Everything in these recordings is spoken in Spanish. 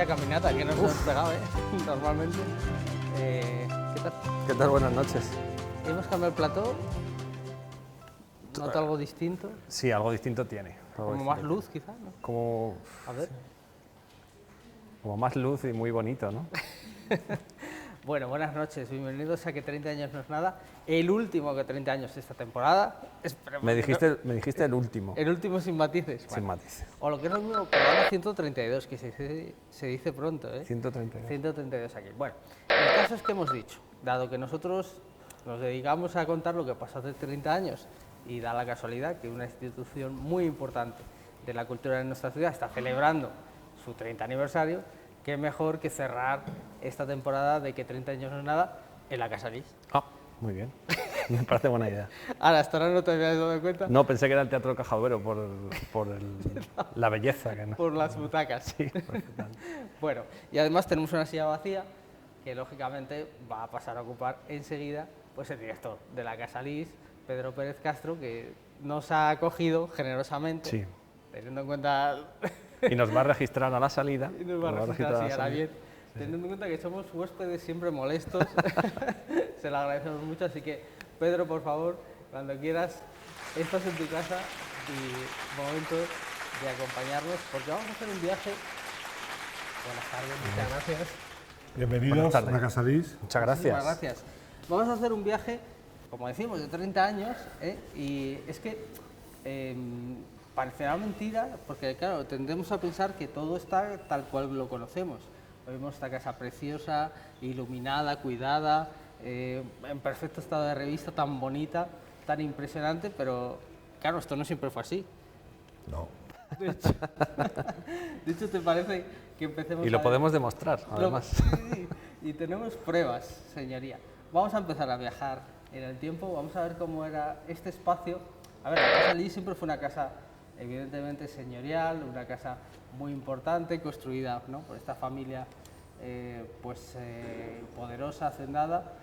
Vaya caminata que nos hemos pegado, normalmente. ¿Qué tal? ¿Qué tal? Buenas noches. Hemos cambiado el plató. ¿Noto algo distinto? Sí, algo distinto tiene. Como más luz, quizás, ¿no? Como, A ver. como más luz y muy bonito, ¿no? Bueno, buenas noches. Bienvenidos a Que 30 años no es nada. El último que 30 años esta temporada. Esperemos Me que no. dijiste el último. El último sin matices. Sin Bueno. matices. O lo que es lo mismo, programa 132, que se dice pronto, ¿eh? 132. 132 aquí. Bueno, el caso es que hemos dicho, dado que nosotros nos dedicamos a contar lo que pasó hace 30 años y da la casualidad que una institución muy importante de la cultura de nuestra ciudad está celebrando su 30 aniversario, qué mejor que cerrar esta temporada de Que 30 años no es nada en la Casa Lis. Ah, muy bien. Me parece buena idea. Ahora, hasta ahora no te habías dado cuenta. No, pensé que era el Teatro Cajaduero la belleza que no. Por las butacas. Sí, perfectamente. Bueno, y además tenemos una silla vacía que lógicamente va a pasar a ocupar enseguida pues el director de la Casa Lis, Pedro Pérez Castro, que nos ha acogido generosamente, Sí. teniendo en cuenta... Y nos va a registrar a la salida. y nos va a Nos registrar así, la ahora salida. bien, teniendo en cuenta que somos huéspedes siempre molestos, se lo agradecemos mucho, así que Pedro, por favor, cuando quieras, estás en tu casa y momento de acompañarnos, porque vamos a hacer un viaje. Buenas tardes, muchas gracias. Bienvenidos Buenas tardes. a la Casa Lis. Muchas gracias. Muchísimas gracias. Vamos a hacer un viaje, como decimos, de 30 años, y es que parecerá mentira, porque claro, tendemos a pensar que todo está tal cual lo conocemos. Vemos esta casa preciosa, iluminada, cuidada, en perfecto estado de revista, tan bonita, tan impresionante, pero claro, esto no siempre fue así. No. De hecho, ¿te parece que empecemos Y lo a ver? podemos demostrar, además. Sí, y tenemos pruebas, señoría. Vamos a empezar a viajar en el tiempo, vamos a ver cómo era este espacio. A ver, la Casa Lis siempre fue una casa evidentemente señorial, una casa muy importante, construida, ¿no?, por esta familia poderosa, hacendada,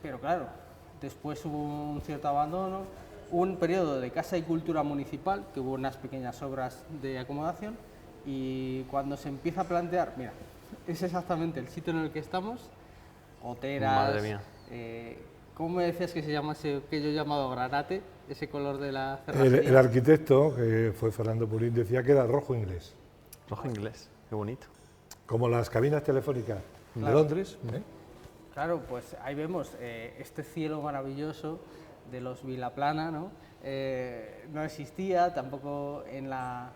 pero claro, después hubo un cierto abandono, un periodo de casa y cultura municipal, que hubo unas pequeñas obras de acomodación, y cuando se empieza a plantear, mira, es exactamente el sitio en el que estamos, goteras, Madre mía. ¿cómo me decías que se llama ese que yo he llamado granate, ese color de la El cerrajería? arquitecto, que fue Fernando Purín, decía que era rojo inglés, Rojo inglés, qué bonito. como las cabinas telefónicas de Claro. Londres. Claro, pues ahí vemos este cielo maravilloso de los Vilaplana, ¿no? No existía, tampoco en la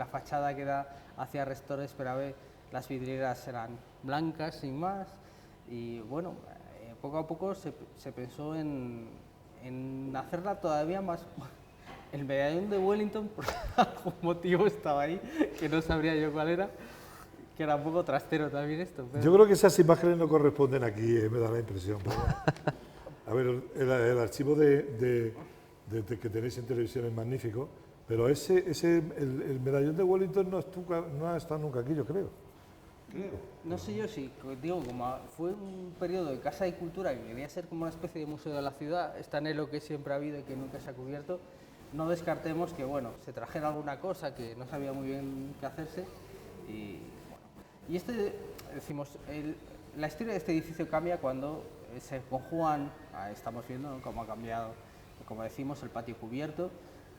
fachada que da hacia Restores Peravé, las vidrieras eran blancas, sin más, y bueno, poco a poco se pensó en hacerla todavía más... El medallón de Wellington, por algún motivo estaba ahí, que no sabría yo cuál era, que era un poco trastero también esto. Pero... Yo creo que esas imágenes no corresponden aquí, me da la impresión. Pero, a ver, el archivo que tenéis en televisión es magnífico, pero el medallón de Wellington no ha estado nunca aquí, yo creo. No sé yo si, digo, como fue un periodo de casa y cultura que quería ser como una especie de museo de la ciudad, este anhelo que siempre ha habido y que nunca se ha cubierto, no descartemos que, bueno, se trajera alguna cosa que no sabía muy bien qué hacerse y, bueno. Y decimos, la historia de este edificio cambia cuando se conjugan, estamos viendo, ¿no?, cómo ha cambiado, como decimos, el patio cubierto,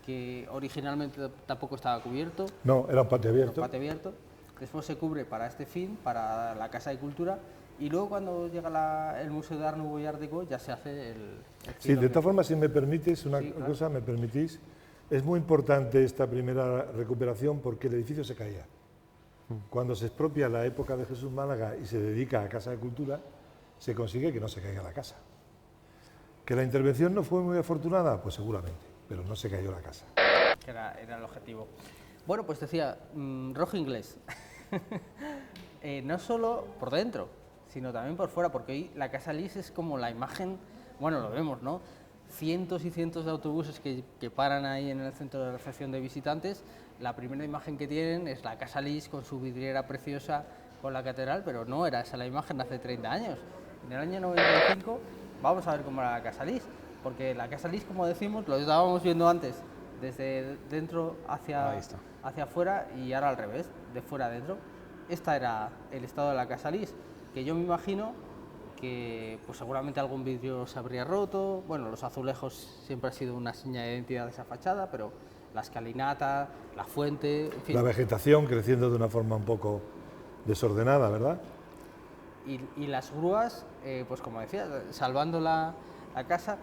que originalmente tampoco estaba cubierto. No, era un patio Era un abierto. patio abierto. Después se cubre para este fin, para la Casa de Cultura, y luego cuando llega el Museo de Art Nouveau y Art Deco ya se hace el Sí, de todas formas, si me permites, una Sí, claro. cosa, me permitís, es muy importante esta primera recuperación porque el edificio se caía. Cuando se expropia la época de Jesús Málaga y se dedica a Casa de Cultura, se consigue que no se caiga la casa. ¿Que la intervención no fue muy afortunada? Pues seguramente, pero no se cayó la casa. que era el objetivo. Bueno, pues decía, rojo inglés. No solo por dentro, sino también por fuera, porque hoy la Casa Lis es como la imagen, bueno, lo vemos, ¿no? Cientos y cientos de autobuses que paran ahí en el centro de recepción de visitantes. La primera imagen que tienen es la Casa Lis con su vidriera preciosa con la catedral, pero no era esa la imagen de hace 30 años. En el año 95 vamos a ver cómo era la Casa Lis, porque la Casa Lis, como decimos, lo estábamos viendo antes, desde dentro hacia afuera y ahora al revés, de fuera a dentro. este era el estado de la Casa Lis, que yo me imagino que pues seguramente algún vidrio se habría roto. Bueno, los azulejos siempre ha sido una seña de identidad de esa fachada, pero la escalinata, la fuente, en fin. La vegetación creciendo de una forma un poco desordenada, ¿verdad? Y las grúas, pues como decía, salvando la casa.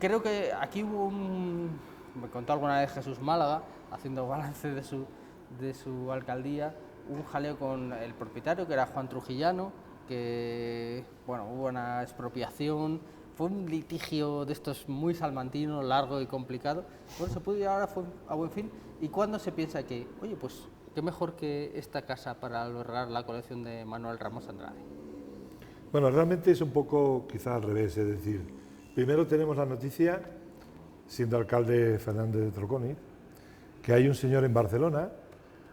Creo que aquí hubo me contó alguna vez Jesús Málaga, haciendo balance de su alcaldía, un jaleo con el propietario, que era Juan Trujillano, que bueno, hubo una expropiación, fue un litigio de estos muy salmantino, largo y complicado. Bueno, se pudo llevar a buen fin. ¿Y cuándo se piensa que, oye, pues qué mejor que esta casa para albergar la colección de Manuel Ramos Andrade? Bueno, realmente es un poco quizá al revés, es decir, primero tenemos la noticia, siendo alcalde Fernández de Troconi, que hay un señor en Barcelona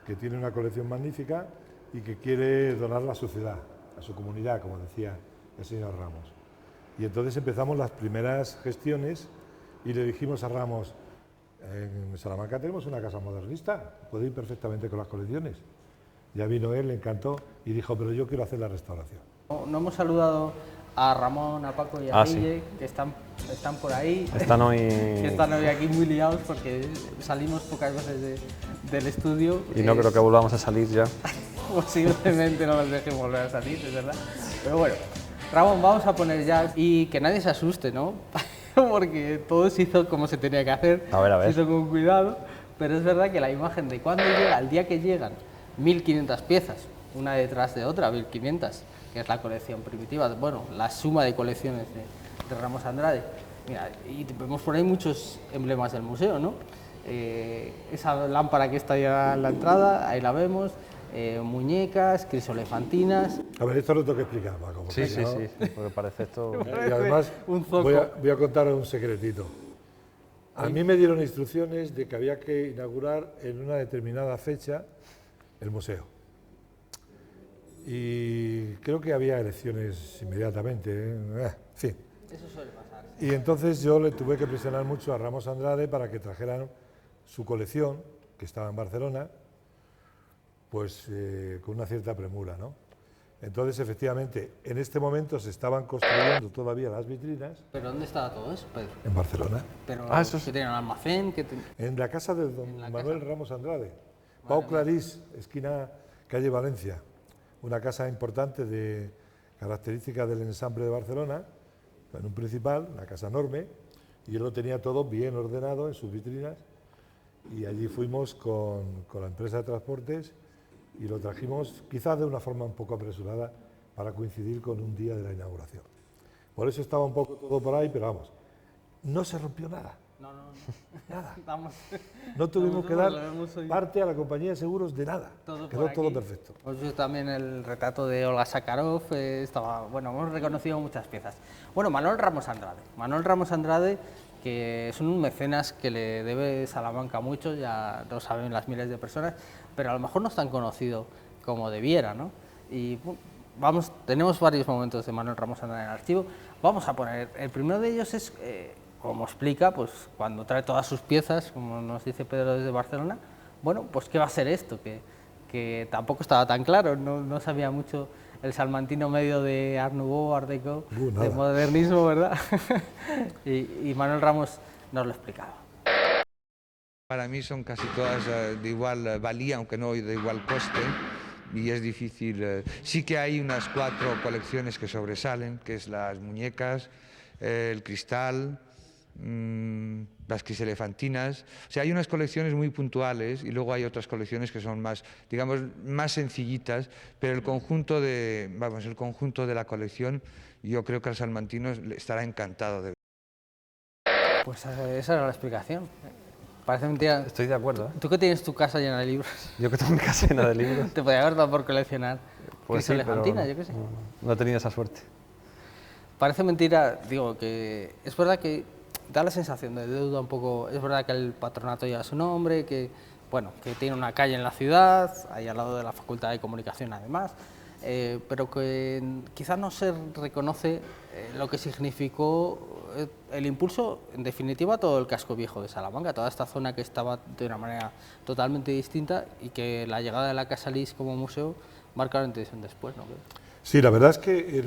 que tiene una colección magnífica y que quiere donarla a su ciudad, a su comunidad, como decía el señor Ramos. Y entonces empezamos las primeras gestiones y le dijimos a Ramos, en Salamanca tenemos una casa modernista, puede ir perfectamente con las colecciones. Ya vino él, le encantó y dijo, pero yo quiero hacer la restauración. No hemos saludado a Ramón, a Paco y a Guille, sí, que están por ahí. Están hoy... Que están hoy aquí muy liados porque salimos pocas veces del estudio. Y no creo que volvamos a salir ya. Posiblemente no nos dejen volver a salir, es verdad. Pero bueno, Ramón, vamos a poner ya, y que nadie se asuste, ¿no? Porque todo se hizo como se tenía que hacer, A ver. se hizo con cuidado, pero es verdad que la imagen de cuando llega, el día que llegan 1500 piezas, una detrás de otra, 1500, que es la colección primitiva, bueno, la suma de colecciones de Ramos Andrade. Mira, y vemos por ahí muchos emblemas del museo, ¿no? Esa lámpara que está ya en la entrada, ahí la vemos, muñecas, crisolefantinas. A ver, esto lo tengo que explicar, Paco. Sí, si no- porque parece esto... Y además un zoco. voy a contar un secretito. A mí me dieron instrucciones de que había que inaugurar en una determinada fecha el museo. Y creo que había elecciones inmediatamente, en fin. Eso suele pasar. Y entonces yo le tuve que presionar mucho a Ramos Andrade para que trajeran su colección, que estaba en Barcelona, pues con una cierta premura, ¿no? Entonces, efectivamente, en este momento se estaban construyendo todavía las vitrinas ¿Pero dónde estaba todo eso, Pedro? en Barcelona, Pero eso que tenían un almacén, en la casa de don Manuel Ramos Andrade, Pau Clarís, esquina calle Valencia, una casa importante de características del ensamble de Barcelona, en un principal, una casa enorme, y él lo tenía todo bien ordenado en sus vitrinas, y allí fuimos con la empresa de transportes y lo trajimos quizás de una forma un poco apresurada para coincidir con un día de la inauguración. Por eso estaba un poco todo por ahí, pero vamos, no se rompió nada. No. Nada. Estamos No tuvimos que dar lo vemos hoy. parte a la compañía de seguros de nada. Todo Quedó por todo aquí. perfecto. Hemos visto también el retrato de Olga Sakharov, bueno, hemos reconocido muchas piezas. Bueno, Manuel Ramos Andrade, que es un mecenas que le debe Salamanca mucho, ya lo saben las miles de personas, pero a lo mejor no es tan conocido como debiera, ¿no? Y tenemos varios momentos de Manuel Ramos Andrade en el archivo. Vamos a poner, el primero de ellos es, como explica, pues cuando trae todas sus piezas, como nos dice Pedro desde Barcelona, bueno, pues ¿qué va a ser esto? Que tampoco estaba tan claro, no sabía mucho el salmantino medio de Art Nouveau, Art Deco, de modernismo, ¿verdad? y Manuel Ramos nos lo explicaba. Para mí son casi todas de igual valía, aunque no de igual coste, y es difícil. Sí que hay unas 4 colecciones que sobresalen, que es las muñecas, el cristal, las criselefantinas. O sea, hay unas colecciones muy puntuales y luego hay otras colecciones que son más, digamos, más sencillitas, pero el conjunto de la colección, yo creo que al salmantino le estará encantado de ver. Pues esa era la explicación. Parece mentira. Estoy de acuerdo, ¿eh? Tú que tienes tu casa llena de libros, Yo que tengo mi casa llena de libros. te podía haber dado por coleccionar Pues sí, pero crisolefantinas, yo qué sé. no he tenido esa suerte. Parece mentira, digo, que es verdad que da la sensación de deuda un poco. Es verdad que el patronato lleva su nombre, que, bueno, que tiene una calle en la ciudad, ahí al lado de la Facultad de Comunicación además, pero que quizás no se reconoce lo que significó el impulso, en definitiva, todo el casco viejo de Salamanca, toda esta zona que estaba de una manera totalmente distinta y que la llegada de la Casa Lis como museo marca un antes y un después, ¿no? Sí, la verdad es que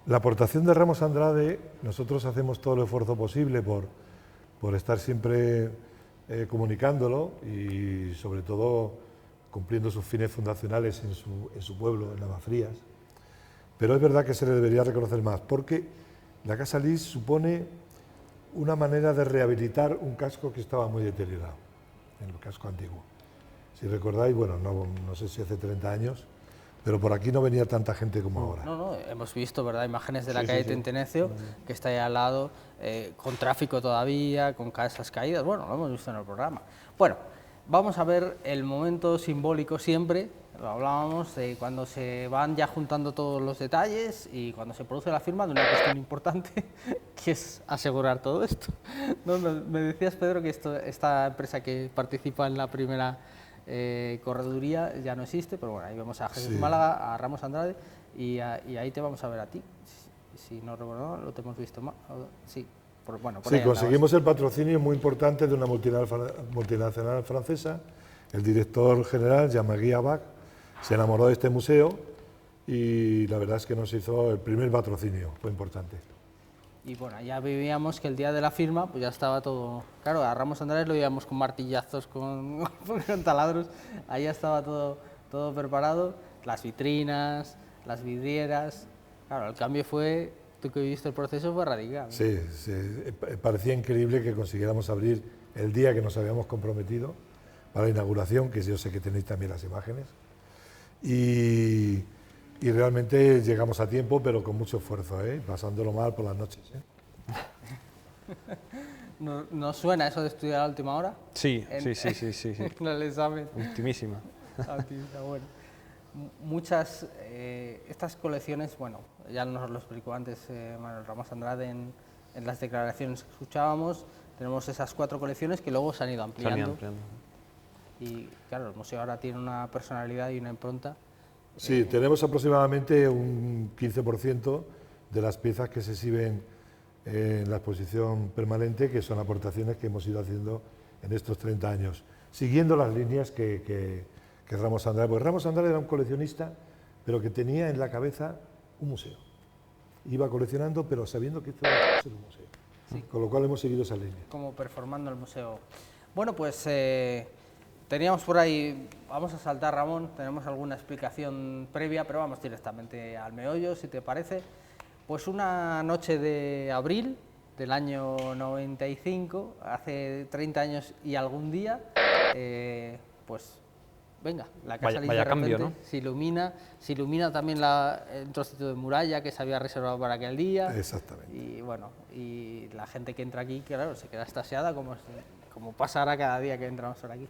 la aportación de Ramos Andrade, nosotros hacemos todo el esfuerzo posible por estar siempre comunicándolo y sobre todo cumpliendo sus fines fundacionales en su pueblo, en Navafrías. Pero es verdad que se le debería reconocer más, porque la Casa Lis supone una manera de rehabilitar un casco que estaba muy deteriorado, el casco antiguo. Si recordáis, bueno, no sé si hace 30 años, pero por aquí no venía tanta gente como ahora. No, hemos visto, ¿verdad?, imágenes de la calle Tentenecio, que está ahí al lado, con tráfico todavía, con casas caídas, bueno, lo hemos visto en el programa. Bueno, vamos a ver el momento simbólico siempre, lo hablábamos, de cuando se van ya juntando todos los detalles y cuando se produce la firma de una cuestión importante, que es asegurar todo esto. No, me decías, Pedro, que esta empresa que participa en la primera correduría ya no existe, pero bueno, ahí vemos a Jesús Málaga, a Ramos Andrade y ahí te vamos a ver a ti. Si no recuerdo, lo te hemos visto más. Sí, sí, conseguimos el patrocinio muy importante de una multinacional francesa. El director general, Jean-Marie Abac, se enamoró de este museo y la verdad es que nos hizo el primer patrocinio, fue importante. Y bueno, ya veíamos que el día de la firma pues ya estaba todo, claro, a Ramos Andrade lo veíamos con martillazos, con taladros, ahí ya estaba todo preparado, las vitrinas, las vidrieras, claro, el cambio fue, tú que viviste el proceso, fue radical. Sí, parecía increíble que consiguiéramos abrir el día que nos habíamos comprometido para la inauguración, que yo sé que tenéis también las imágenes, y realmente llegamos a tiempo, pero con mucho esfuerzo, pasándolo mal por las noches. ¿Nos suena eso de estudiar a la última hora? Sí, sí. En el examen. Ultimísima. Bueno. Muchas, estas colecciones, bueno, ya nos lo explicó antes Manuel Ramos Andrade en las declaraciones que escuchábamos, tenemos esas 4 colecciones que luego se han ido ampliando. Y claro, el museo ahora tiene una personalidad y una impronta. Sí, tenemos aproximadamente un 15% de las piezas que se exhiben en la exposición permanente, que son aportaciones que hemos ido haciendo en estos 30 años, siguiendo las líneas que Ramos Andrade, porque Ramos Andrade era un coleccionista, pero que tenía en la cabeza un museo. Iba coleccionando, pero sabiendo que esto iba a ser un museo. Sí. Con lo cual hemos seguido esa línea. Como performando el museo. Bueno, pues teníamos por ahí, vamos a saltar, Ramón, tenemos alguna explicación previa, pero vamos directamente al meollo, si te parece. Pues una noche de abril del año 95, hace 30 años y algún día, pues venga, la Casa Lis de repente cambio, ¿no? se ilumina también el trocito de muralla que se había reservado para aquel día. Exactamente. Y bueno, y la gente que entra aquí, claro, se queda extasiada como pasa ahora cada día que entramos por aquí.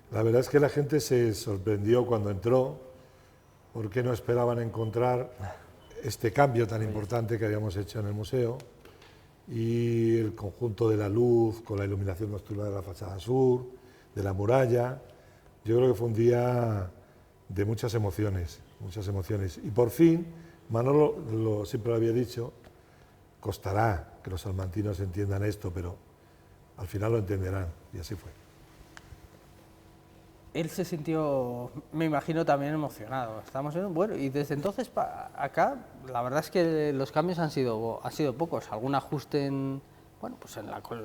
La verdad es que la gente se sorprendió cuando entró, porque no esperaban encontrar este cambio tan importante que habíamos hecho en el museo, y el conjunto de la luz con la iluminación nocturna de la fachada sur, de la muralla. Yo creo que fue un día de muchas emociones. Y por fin, Manolo siempre lo había dicho, costará que los salmantinos entiendan esto, pero al final lo entenderán, y así fue. Él se sintió, me imagino, también emocionado. Estamos viendo, bueno, y desde entonces acá, la verdad es que los cambios han sido pocos. Algún ajuste pues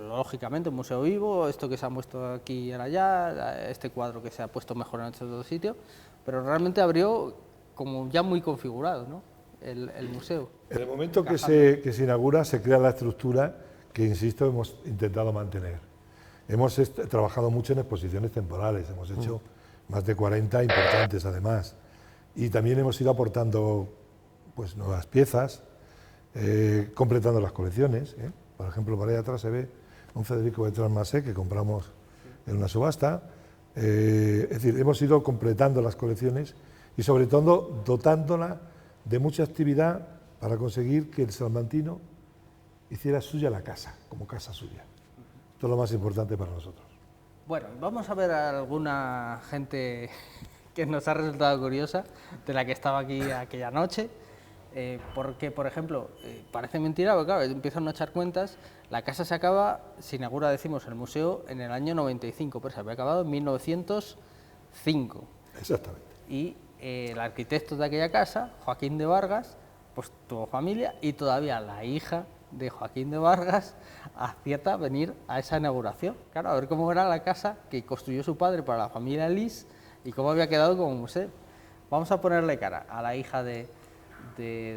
lógicamente, un museo vivo, esto que se ha puesto aquí y allá, este cuadro que se ha puesto mejor en otro sitio, pero realmente abrió como ya muy configurado, ¿no?, el museo. En el momento que se inaugura, se crea la estructura que, insisto, hemos intentado mantener. Hemos trabajado mucho en exposiciones temporales, hemos hecho más de 40 importantes además, y también hemos ido aportando pues nuevas piezas, completando las colecciones. Por ejemplo, por ahí atrás se ve un Federico Bertrand Massé que compramos en una subasta. Es decir, hemos ido completando las colecciones y sobre todo dotándola de mucha actividad para conseguir que el salmantino hiciera suya la casa, como casa suya. Esto es lo más importante para nosotros. Bueno, vamos a ver a alguna gente que nos ha resultado curiosa, de la que estaba aquí aquella noche. Porque, por ejemplo, parece mentira, pero claro, empiezan a echar cuentas, la casa se acaba, se inaugura, decimos, el museo en el año 95, pero se había acabado en 1905. Exactamente. Y el arquitecto de aquella casa, Joaquín de Vargas, pues tuvo familia y todavía la hija de Joaquín de Vargas acierta venir a esa inauguración. Claro, a ver cómo era la casa que construyó su padre para la familia Lis y cómo había quedado como museo. Vamos a ponerle cara a la hija de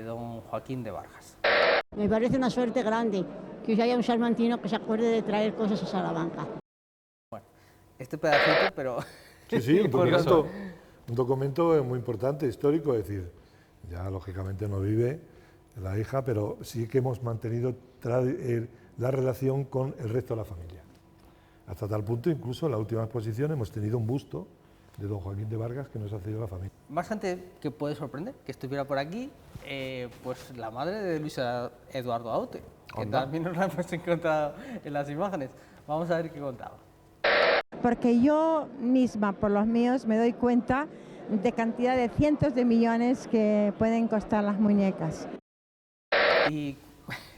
don Joaquín de Vargas. Me parece una suerte grande que haya un salmantino que se acuerde de traer cosas a Salamanca. Bueno, este pedacito, pero... Sí, un documento muy importante, histórico, es decir, ya lógicamente no vive la hija, pero sí que hemos mantenido la relación con el resto de la familia. Hasta tal punto, incluso en la última exposición hemos tenido un busto de don Joaquín de Vargas que nos ha cedido la familia. Más gente que puede sorprender, que estuviera por aquí, pues la madre de Luis Eduardo Aute, que también nos la hemos encontrado en las imágenes. Vamos a ver qué contaba. Porque yo misma, por los míos, me doy cuenta de cantidad de cientos de millones que pueden costar las muñecas. Y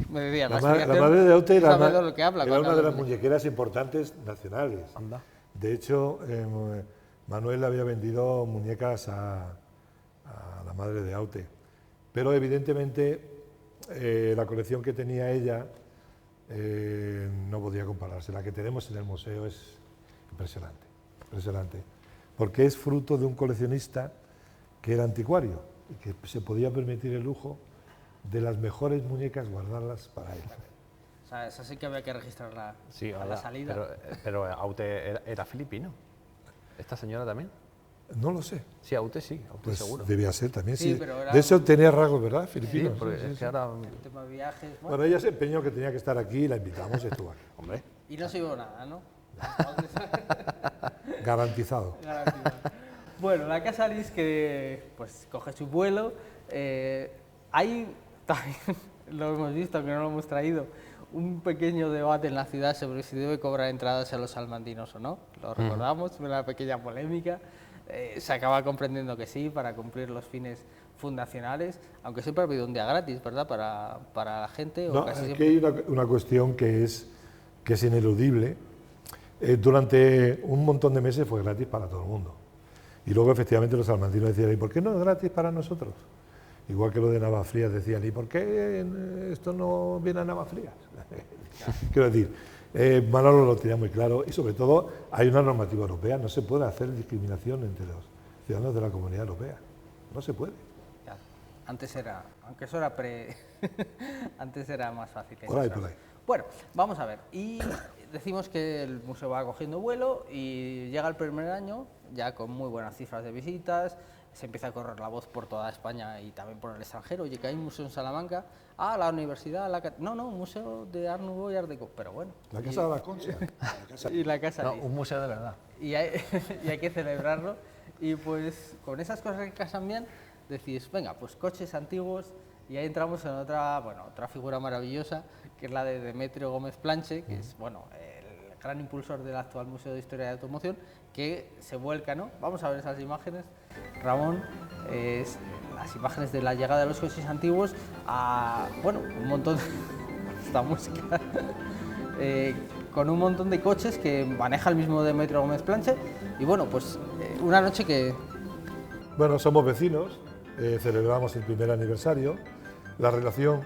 me decía, la madre de Aute era una de las muñecas muñequeras importantes nacionales. Anda. De hecho, Manuel había vendido muñecas a la madre de Aute, pero evidentemente la colección que tenía ella no podía compararse. La que tenemos en el museo es impresionante, impresionante, porque es fruto de un coleccionista que era anticuario y que se podía permitir el lujo de las mejores muñecas guardarlas para él. O sea, esa sí que había que registrarla Sí, a la salida. pero Aute era filipino. ¿Esta señora también? No lo sé. Sí, Aute sí, Aute Pues seguro. debía ser también, Sí, sí. pero era De eso tenía rasgos, ¿verdad? Sí, Filipinos. porque es que ahora... El tema de viajes, bueno, Bueno, ella se empeñó que tenía que estar aquí y la invitamos y estuvo aquí. Hombre, y no se vio nada, ¿no? Garantizado. Bueno, la casa Lis que pues coge su vuelo. Hay también, lo hemos visto, que no lo hemos traído, un pequeño debate en la ciudad sobre si debe cobrar entradas a los salmantinos o no. Lo recordamos, una pequeña polémica. Se acaba comprendiendo que sí, para cumplir los fines fundacionales, aunque siempre ha habido un día gratis, ¿verdad?, para la gente. No, o casi aquí siempre. hay una cuestión que es ineludible. Durante un montón de meses fue gratis para todo el mundo. Y luego, efectivamente, los salmantinos decían, ¿y por qué no es gratis para nosotros? Igual que lo de Navafrías decían, ¿y por qué esto no viene a Navafrías? Quiero decir, Manolo lo tenía muy claro y sobre todo hay una normativa europea, no se puede hacer discriminación entre los ciudadanos de la Comunidad Europea, no se puede. Ya, antes era, aunque eso era antes era más fácil. Por ahí, por ahí. Bueno, vamos a ver, y decimos que el museo va cogiendo vuelo y llega el primer año ya con muy buenas cifras de visitas. Se empieza a correr la voz por toda España y también por el extranjero. Oye, que hay un museo en Salamanca. Ah, la universidad, no, un museo de Art Nouveau y Art Deco, pero bueno. La Casa de la Concha. Y la Casa no, Lis. un museo de verdad. Y hay que celebrarlo. Y pues con esas cosas que casan bien, decís, venga, pues coches antiguos. Y ahí entramos en otra figura maravillosa, que es la de Demetrio Gómez Planche, que es, bueno, el gran impulsor del actual Museo de Historia de Automoción, que se vuelca, ¿no? Vamos a ver esas imágenes. Ramón, las imágenes de la llegada de los coches antiguos a, bueno, un montón de esta música, con un montón de coches que maneja el mismo Demetrio Gómez Planche. Y bueno, pues una noche que... Bueno, somos vecinos, celebramos el primer aniversario. La relación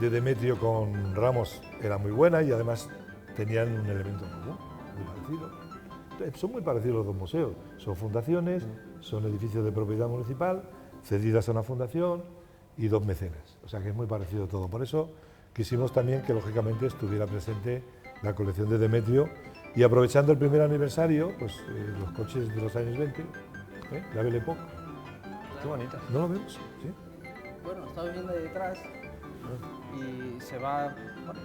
de Demetrio con Ramos era muy buena y además tenían un elemento común, muy parecido. Son muy parecidos los dos museos, son fundaciones, son edificios de propiedad municipal, cedidas a una fundación y dos mecenas, o sea que es muy parecido todo. Por eso quisimos también que lógicamente estuviera presente la colección de Demetrio y aprovechando el primer aniversario, pues los coches de los años 20, la Belle Époque. Qué bonito. ¿No lo vemos? ¿Sí? Bueno, estamos viendo ahí detrás y se va, bueno,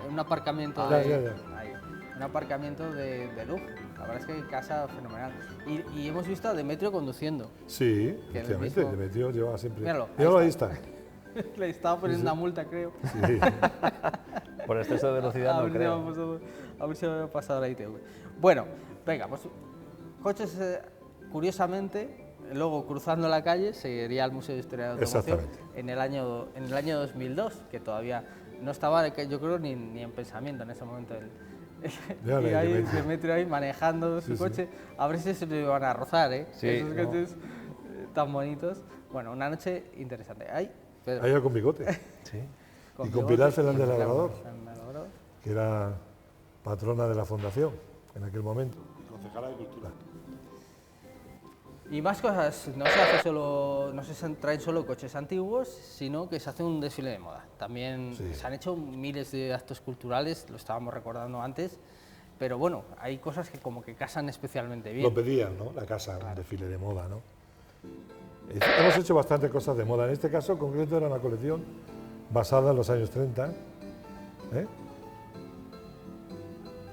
en un aparcamiento ahí, un aparcamiento de lujo. La verdad es que casa fenomenal. Y hemos visto a Demetrio conduciendo. Sí, Que efectivamente, mismo... Demetrio lleva siempre... Míralo, ahí está. Le estaba poniendo una multa, creo. Sí. Por exceso de velocidad no creo. A ver si me ha pasado la ITV. Bueno, venga, pues coches, curiosamente, luego cruzando la calle seguiría el Museo de Historia de la Automoción Exactamente. en el año 2002, que todavía no estaba, yo creo, ni en pensamiento en ese momento. Ya, Y ahí Demetrio. Demetrio ahí manejando su Sí, sí. coche, a ver si se lo iban a rozar, ¿eh? Sí, Esos no. coches tan bonitos. Bueno, una noche interesante. Ahí, Pedro. Ahí con bigote, Sí. y con bigote Pilar Fernández y Labrador, Fernández Labrador. que era patrona de la fundación en aquel momento, concejala de Cultura. Y más cosas, no se hace solo, no se traen solo coches antiguos, sino que se hace un desfile de moda. También Sí. se han hecho miles de actos culturales, lo estábamos recordando antes, pero bueno, hay cosas que como que casan especialmente bien. Lo pedían, ¿no? La casa, un desfile de moda, ¿no? Hemos hecho bastantes cosas de moda. En este caso, en concreto, era una colección basada en los años 30. ¿eh?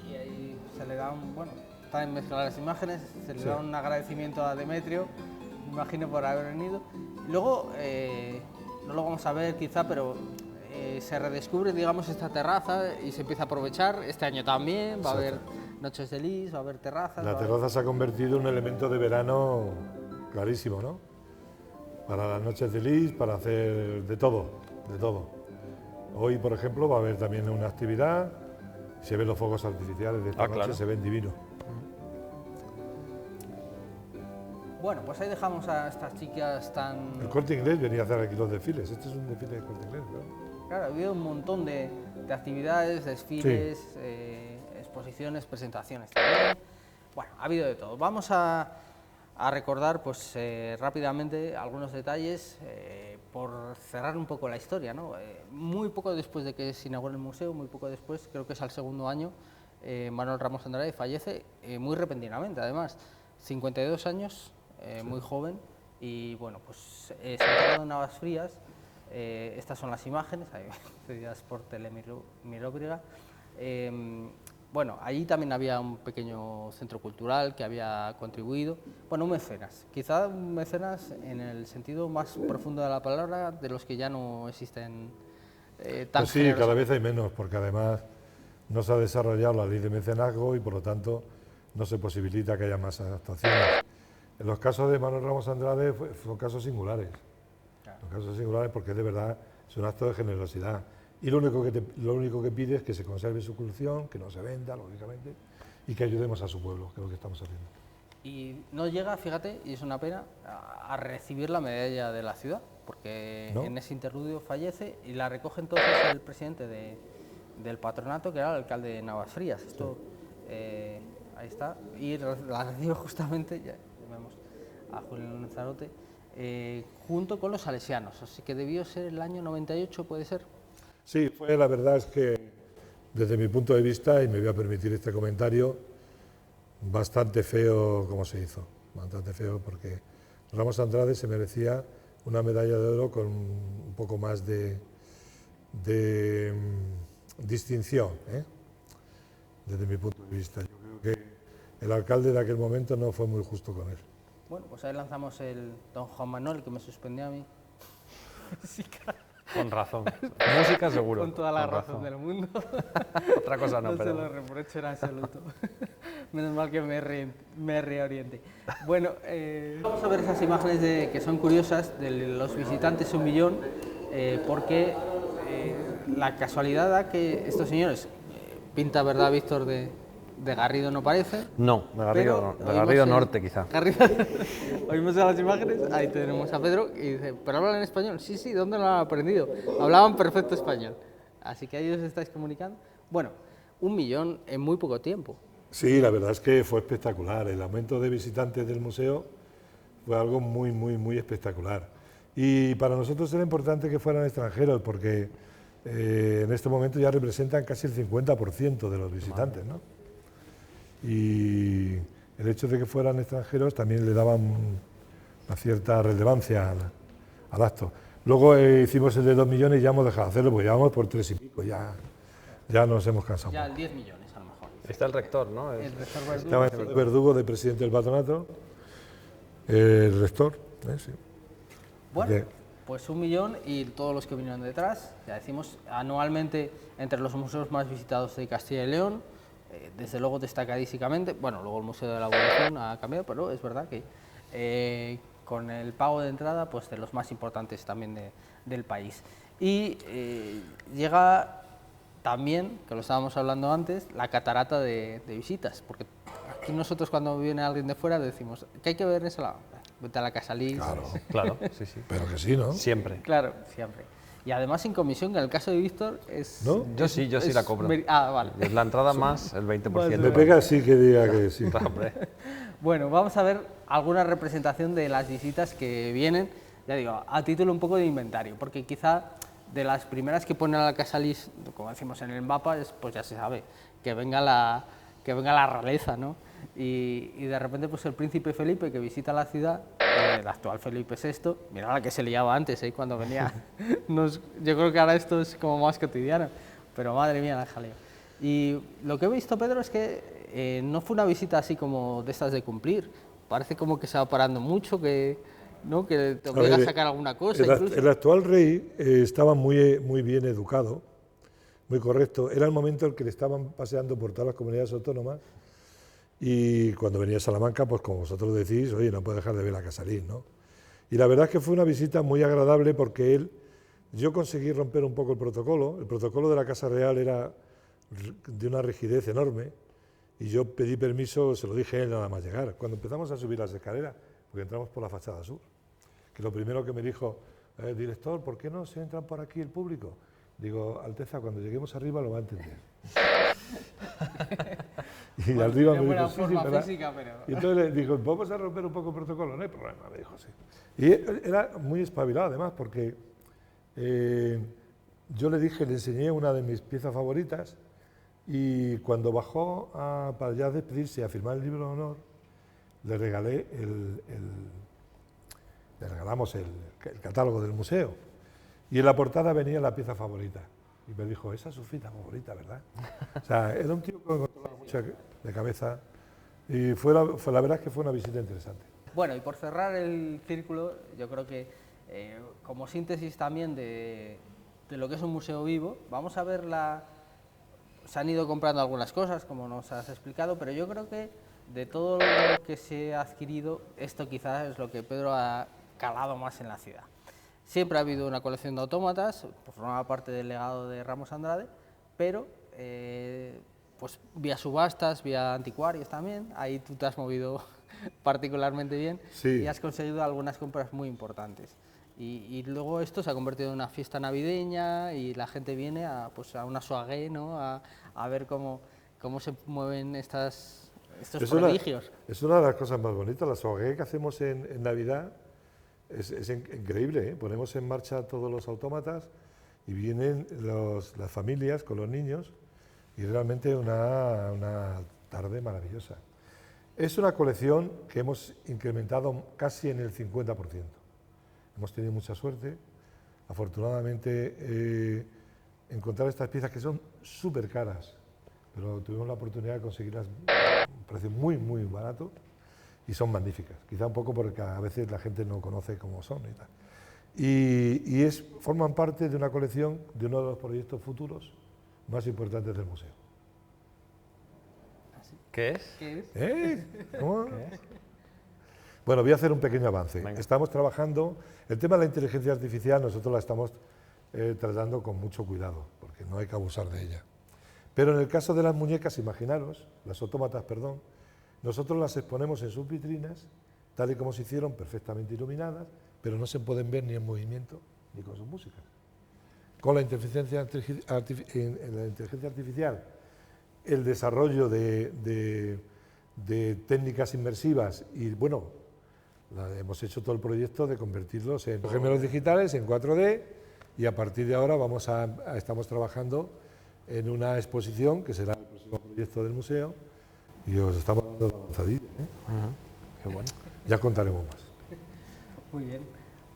Y ahí se le da un, bueno, están mezcladas las imágenes, se le Sí. da un agradecimiento a Demetrio, me imagino por haber venido. Y luego, no lo vamos a ver quizá, pero se redescubre, digamos, esta terraza y se empieza a aprovechar. Este año también va a haber noches de lis, va a haber terrazas. La va a haber- terraza se ha convertido en un elemento de verano clarísimo, ¿no? Para las noches de lis, para hacer de todo, de todo. Hoy, por ejemplo, va a haber también una actividad, se ven los fuegos artificiales de esta noche, claro. se ven divinos. Bueno, pues ahí dejamos a estas chicas tan... El Corte Inglés venía a hacer aquí los desfiles, este es un desfile de Corte Inglés, ¿no? Claro, ha habido un montón de actividades, desfiles, exposiciones, presentaciones también. Bueno, ha habido de todo. Vamos a recordar pues, rápidamente algunos detalles por cerrar un poco la historia, ¿no? Muy poco después de que se inaugure el museo, muy poco después, creo que es al segundo año, Manuel Ramos Andrade fallece muy repentinamente, además, 52 años, muy joven, y bueno, pues se ha enterrado en Navas Frías. Estas son las imágenes, ahí, cedidas por Telemiróbriga. Bueno, allí también había un pequeño centro cultural que había contribuido. Bueno, un mecenas, quizá un mecenas en el sentido más profundo de la palabra, de los que ya no existen tan Pues sí, generosos. cada vez hay menos, porque además no se ha desarrollado la ley de mecenazgo y por lo tanto no se posibilita que haya más actuaciones. En los casos de Manuel Ramos Andrade son casos singulares. Son casos singulares porque de verdad es un acto de generosidad. Y lo único que pide es que se conserve su colección, que no se venda, lógicamente, y que ayudemos a su pueblo, que es lo que estamos haciendo. Y no llega, fíjate, y es una pena, a recibir la medalla de la ciudad, porque ¿No? en ese interludio fallece y la recoge entonces el presidente del patronato, que era el alcalde de Navas Frías. Esto, ahí está, y la recibe justamente, ya vemos a Julián Lanzarote, junto con los salesianos, así que debió ser el año 98, ¿puede ser? Sí, la verdad es que desde mi punto de vista, y me voy a permitir este comentario, bastante feo como se hizo, bastante feo porque Ramos Andrade se merecía una medalla de oro con un poco más de distinción, desde mi punto de vista. Yo creo que el alcalde de aquel momento no fue muy justo con él. Bueno, pues ahí lanzamos el don Juan Manuel, que me suspendió a mí. Sí, claro. Con razón. Música seguro. Con toda la con razón del mundo. Otra cosa no, No se pero... lo reprocho en absoluto. Menos mal que me reoriente. Bueno, vamos a ver esas imágenes que son curiosas de los visitantes 1 millón, porque la casualidad da que estos señores, pinta verdad Víctor de Garrido no parece. No, de Garrido, pero no, de Garrido oímos Norte quizá. Oímos a las imágenes, ahí tenemos a Pedro y dice, ¿pero hablan en español? Sí, sí, ¿dónde lo han aprendido? Hablaban perfecto español. Así que ahí os estáis comunicando. Bueno, 1 millón en muy poco tiempo. Sí, la verdad es que fue espectacular. El aumento de visitantes del museo fue algo muy, muy, muy espectacular. Y para nosotros era importante que fueran extranjeros porque en este momento ya representan casi el 50% de los visitantes, ¿no? Y el hecho de que fueran extranjeros también le daban una cierta relevancia al acto. Luego hicimos el de 2 millones y ya hemos dejado de hacerlo porque ya vamos por 3 y pico, ya nos hemos cansado. Ya el 10 millones a lo mejor. Está el rector, ¿no? El rector Estaba Verdugo, el Verdugo de presidente del patronato, el rector, sí. Bueno, Bien. pues 1 millón y todos los que vinieron detrás, ya decimos, anualmente entre los museos más visitados de Castilla y León, desde luego destacadísimamente, bueno, luego el Museo de la Evolución ha cambiado, pero es verdad que con el pago de entrada pues de los más importantes también del país. Y llega también, que lo estábamos hablando antes, la catarata de visitas, porque aquí nosotros cuando viene alguien de fuera decimos, ¿qué hay que ver en Salamanca? Vete a la Casalís. Claro, Claro, sí, sí. pero que sí, ¿no? Siempre. Claro, siempre. Y además sin comisión, que en el caso de Víctor es... ¿No? Yo sí la cobro. Vale. Es la entrada más el 20%. Me pega sí que diga que sí. Claro, hombre. Bueno, vamos a ver alguna representación de las visitas que vienen, ya digo, a título un poco de inventario, porque quizá de las primeras que ponen a la Casalís, como decimos en el mapa, pues ya se sabe, que venga la realeza, ¿no? Y de repente pues el príncipe Felipe que visita la ciudad, el actual Felipe VI, mira la que se liaba antes, cuando venía, yo creo que ahora esto es como más cotidiano, pero madre mía la jaleo. Y lo que he visto, Pedro, es que no fue una visita así como de estas de cumplir, parece como que se va parando mucho, que, ¿no? Que te obliga a sacar alguna cosa incluso. El actual rey estaba muy bien educado, muy correcto. Era el momento en el que le estaban paseando por todas las comunidades autónomas y cuando venía a Salamanca, pues como vosotros decís, oye, no puede dejar de ver la Casalís, ¿no? Y la verdad es que fue una visita muy agradable porque yo conseguí romper un poco el protocolo de la Casa Real era de una rigidez enorme y yo pedí permiso, se lo dije a él nada más llegar, cuando empezamos a subir las escaleras, porque entramos por la fachada sur, que lo primero que me dijo, director, ¿por qué no se entran por aquí el público? Digo, Alteza, cuando lleguemos arriba lo va a entender. Y bueno, arriba me dijo, sí, ¿verdad? Física, pero... Y entonces le dijo, ¿vamos a romper un poco el protocolo? No hay problema, me dijo, sí. Y era muy espabilado además, porque yo le enseñé una de mis piezas favoritas y cuando bajó para ya despedirse a firmar el libro de honor, le regalamos el catálogo del museo. Y en la portada venía la pieza favorita. Y me dijo, esa es su cita favorita, ¿verdad? O sea, era un tío que controlaba mucho de cabeza. Y la verdad es que fue una visita interesante. Bueno, y por cerrar el círculo, yo creo que como síntesis también de lo que es un museo vivo, vamos a ver se han ido comprando algunas cosas, como nos has explicado, pero yo creo que de todo lo que se ha adquirido, esto quizás es lo que Pedro ha calado más en la ciudad. Siempre ha habido una colección de autómatas, formaba parte del legado de Ramos Andrade, pero pues vía subastas, vía anticuarios también, ahí tú te has movido particularmente bien sí. Y has conseguido algunas compras muy importantes. Y luego esto se ha convertido en una fiesta navideña y la gente viene a una soirée, ¿no? a ver cómo se mueven estos prodigios. Es una de las cosas más bonitas, la soirée que hacemos en Navidad. Es increíble, ¿eh? Ponemos en marcha todos los autómatas y vienen las familias con los niños y realmente una tarde maravillosa. Es una colección que hemos incrementado casi en el 50%. Hemos tenido mucha suerte, afortunadamente encontrar estas piezas que son súper caras, pero tuvimos la oportunidad de conseguirlas a un precio muy barato. Y son magníficas, quizá un poco porque a veces la gente no conoce cómo son y tal. Y forman parte de una colección de uno de los proyectos futuros más importantes del museo. ¿Qué es? ¿Cómo? ¿Qué es? Bueno, voy a hacer un pequeño avance. Venga. Estamos trabajando, el tema de la inteligencia artificial nosotros la estamos tratando con mucho cuidado, porque no hay que abusar de ella. Pero en el caso de las muñecas, imaginaros, las autómatas, perdón, nosotros las exponemos en sus vitrinas, tal y como se hicieron, perfectamente iluminadas, pero no se pueden ver ni en movimiento ni con su música. Con la inteligencia artificial, el desarrollo de técnicas inmersivas y, bueno, hemos hecho todo el proyecto de convertirlos en gemelos digitales, en 4D, y a partir de ahora estamos trabajando en una exposición que será el próximo proyecto del museo. Y os estamos dando la avanzadilla, ¿eh? Qué bueno. Ya contaremos más. Muy bien.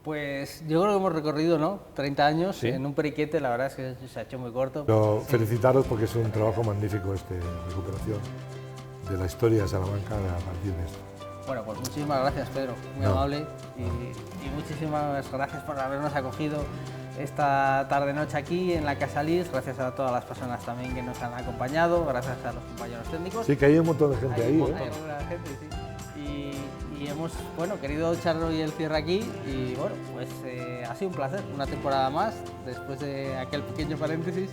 Pues yo creo que hemos recorrido, ¿no? 30 años ¿Sí? En un periquete, la verdad es que se ha hecho muy corto. Pero felicitaros porque es un trabajo magnífico de recuperación de la historia de Salamanca a partir de esto. Bueno, pues muchísimas gracias, Pedro, muy amable, y muchísimas gracias por habernos acogido esta tarde-noche aquí en la Casalís, gracias a todas las personas también que nos han acompañado, gracias a los compañeros técnicos. Sí, que hay un montón de gente ahí, ¿eh? Hay alguna gente, sí. y hemos querido echar hoy el cierre aquí y bueno, pues ha sido un placer, una temporada más, después de aquel pequeño paréntesis,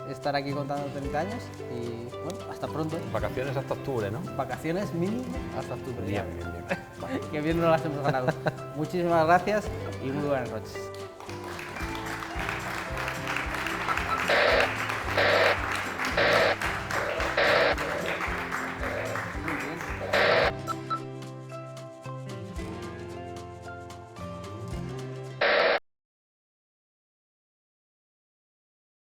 estar aquí contando 30 años y bueno, hasta pronto. Vacaciones hasta octubre, ¿no? Vacaciones mínimo hasta octubre. Bien, bien, bien. Que bien nos las hemos ganado. Muchísimas gracias y muy buenas noches.